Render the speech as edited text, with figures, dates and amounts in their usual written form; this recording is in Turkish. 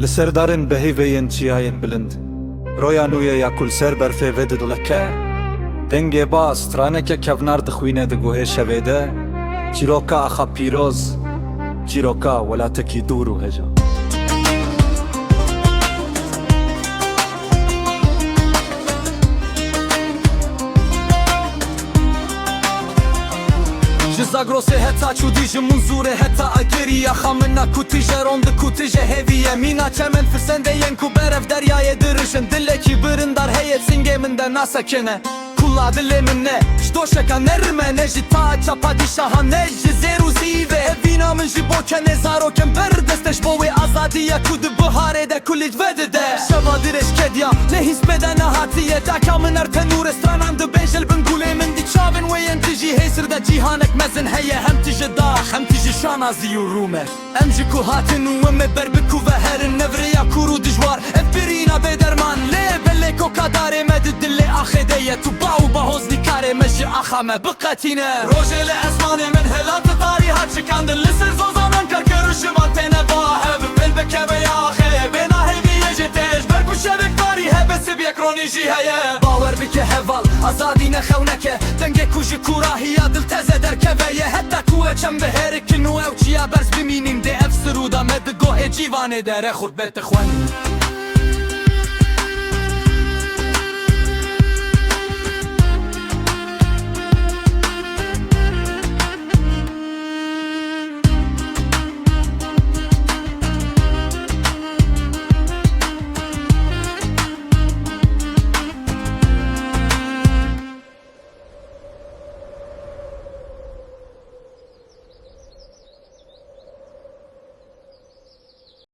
لسردارن بهیوین چیاین بلند رویانوی یا کل سر برفه ود دلکه دنگ باز ترانه کفنار دخوینه دگوه شویده چیروکا اخا پیروز چیروکا ولا تکی دورو هجا Zagrose heta çudije munzure heta ageriya Xamına kutije rondu kutije heviye Mina çemen fırsende yen ku berev deryaya dırışın Dilleki birindar heyet singeminde nasakene Kulla dilemine Jdoşeka nerme neji ta çapa dişaha neji Zeru zive evina min ji boke nezaroken berdesteş Bovi azadiye kudu buharede kulic vedide Şeva direş kedya ne hisbede ne hatiye Daka min ertenur estranandı benjel bin gulemin di çavin ve yen tiji heysirde cihanek mezin heye hem tiji dağ hem tiji şanazi u rume Emji ku hatin u emme berbiku ve herin nevriya kuru dijwar Evbirina bederman le belle ko kadare med dille ahedeye tu باو بهوزنی کاره مجی آخامه بقتینه روژه لاسمانه من هلات تاریحات شکند لسر زوزانان کار کرشمان تینه با هبم بل بکبه یا آخه بنا هیویه جتش برکو شبک تاری هبه سبیک رونی جی هیه باور بکه هوال آزادی نخونکه دنگه کوژی کوراهیا دل تزه در کبهیه حتی کوه چم به هرکن و او چیا برز بمینیم ده افسرودا مد گوه جیوانه داره خود بت خوانی